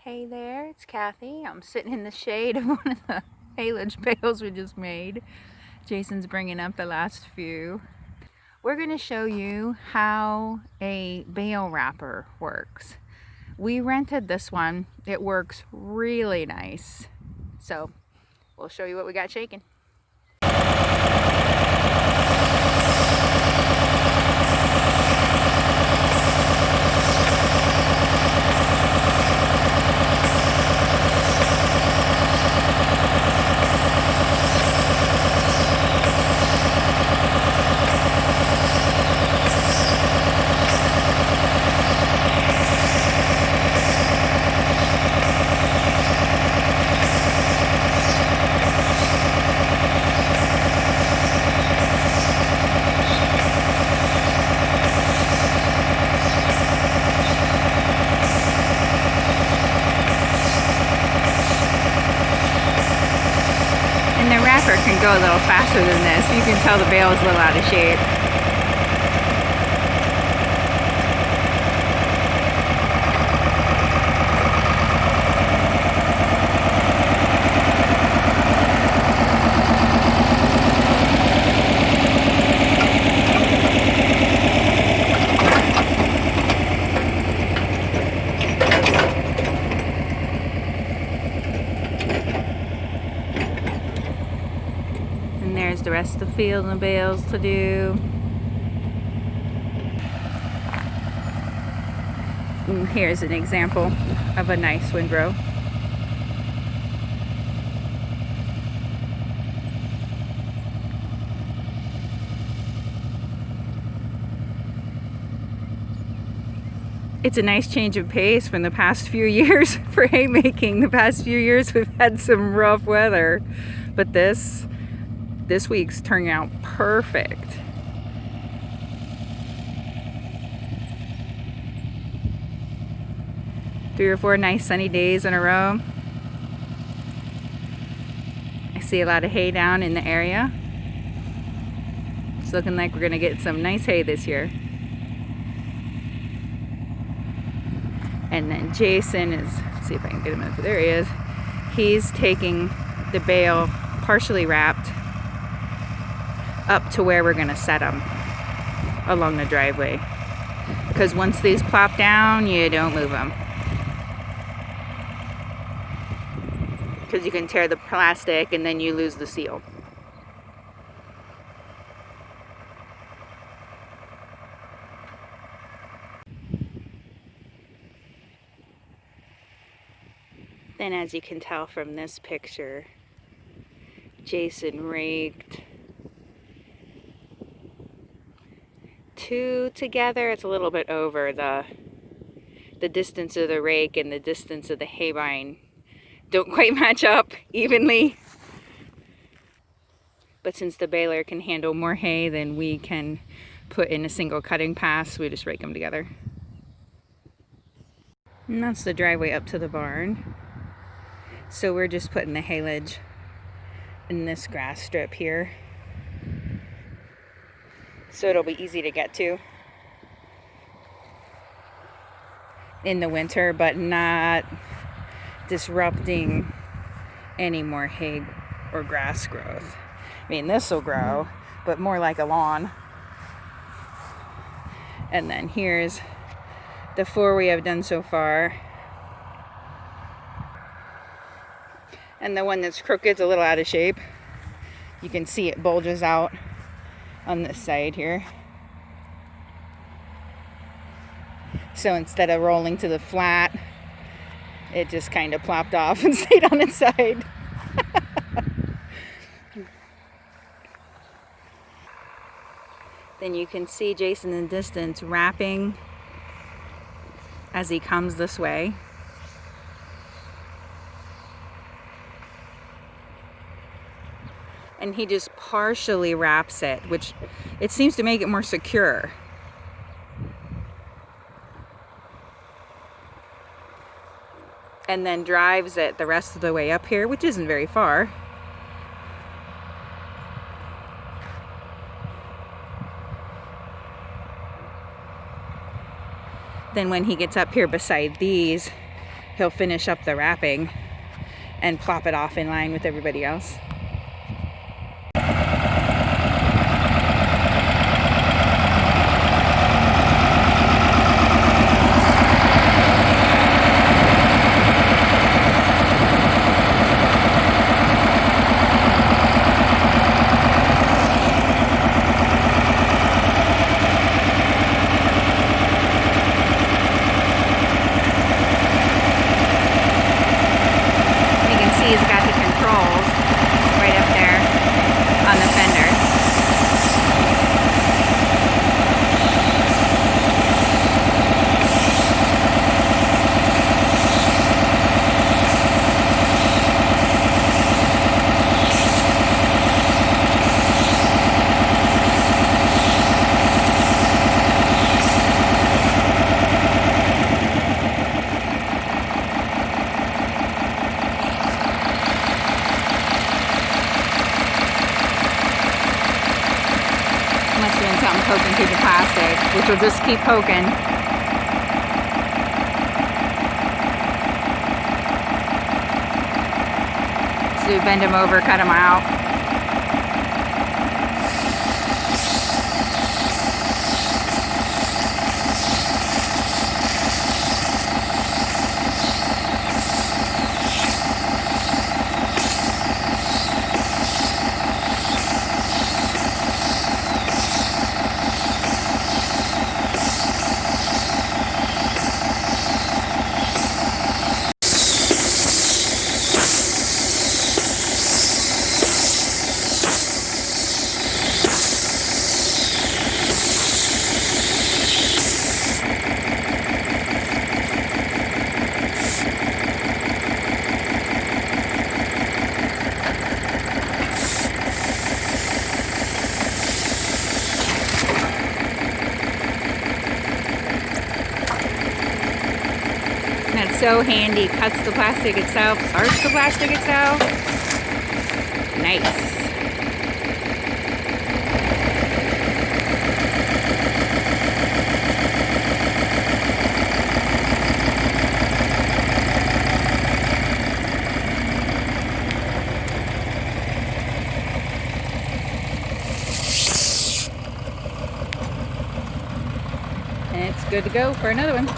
Hey there, it's Kathy. I'm sitting in the shade of one of the haylage bales we just made. Jason's bringing up the last few. We're going to show you how a bale wrapper works. We rented this one. It works really nice. So we'll show you what we got shaking. And the wrapper can go a little faster than this. You can tell the bale is a little out of shape. And there's the rest of the field and the bales to do. And here's an example of a nice windrow. It's a nice change of pace from the past few years for haymaking. The past few years we've had some rough weather, but this week's turning out perfect. Three or four nice sunny days in a row. I see a lot of hay down in the area. It's looking like we're gonna get some nice hay this year. And then Jason is, let's see if I can get him up. There he is. He's taking the bale partially wrapped up to where we're gonna set them along the driveway. Because once these plop down, you don't move them. Because you can tear the plastic and then you lose the seal. Then, as you can tell from this picture, Jason raked two together. It's a little bit over the distance of the rake and the distance of the haybine don't quite match up evenly. But since the baler can handle more hay than we can put in a single cutting pass, we just rake them together. And that's the driveway up to the barn. So we're just putting the haylage in this grass strip here. So it'll be easy to get to in the winter, but not disrupting any more hay or grass growth. I mean, this will grow, but more like a lawn. And then here's the four we have done so far. And the one that's crooked's a little out of shape. You can see it bulges out on this side here. So instead of rolling to the flat, it just kind of plopped off and stayed on its side. Then you can see Jason in the distance wrapping as he comes this way. And he just partially wraps it, which it seems to make it more secure. And then drives it the rest of the way up here, which isn't very far. Then when he gets up here beside these, he'll finish up the wrapping and plop it off in line with everybody else. He's got the controls right up there on the fender. Must have been something poking through the plastic, which will just keep poking. So bend them over, cut them out. That's so handy. Cuts the plastic itself, starts the plastic itself. Nice. And it's good to go for another one.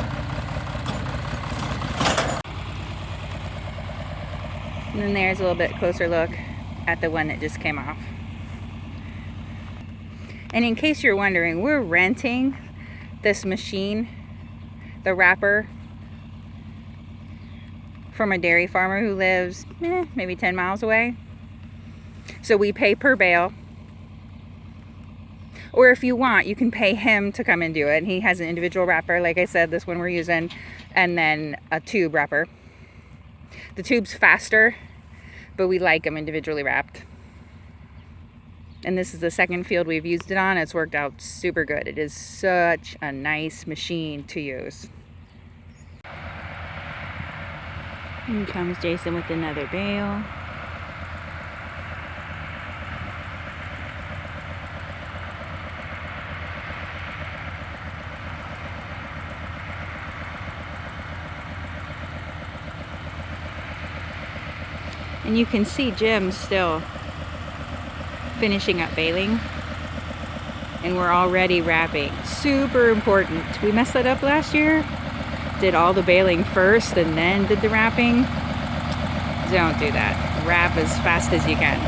And then there's a little bit closer look at the one that just came off. And in case you're wondering, we're renting this machine, the wrapper, from a dairy farmer who lives maybe 10 miles away. So we pay per bale. Or if you want, you can pay him to come and do it. And he has an individual wrapper, like I said, this one we're using, and then a tube wrapper. The tube's faster, but we like them individually wrapped. And this is the second field we've used it on. It's worked out super good. It is such a nice machine to use. Here comes Jason with another bale. And you can see Jim still finishing up baling. And we're already wrapping. Super important. We messed that up last year. Did all the baling first and then did the wrapping. Don't do that. Wrap as fast as you can.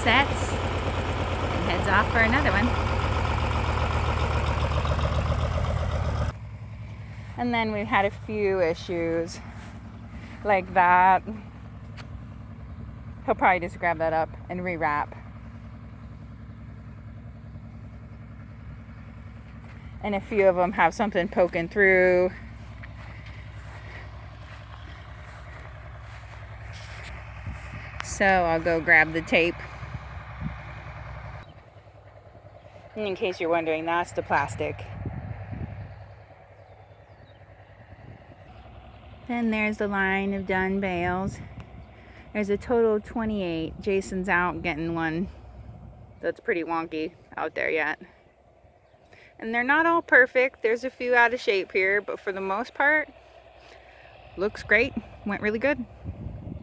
sets and heads off for another one. And then we've had a few issues like that. He'll probably just grab that up and rewrap. And a few of them have something poking through. So I'll go grab the tape. And in case you're wondering, that's the plastic. Then there's the line of done bales. There's a total of 28. Jason's out getting one that's pretty wonky out there yet. And they're not all perfect. There's a few out of shape here, but for the most part, looks great. Went really good.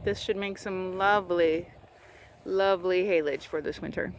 This should make some lovely, lovely haylage for this winter.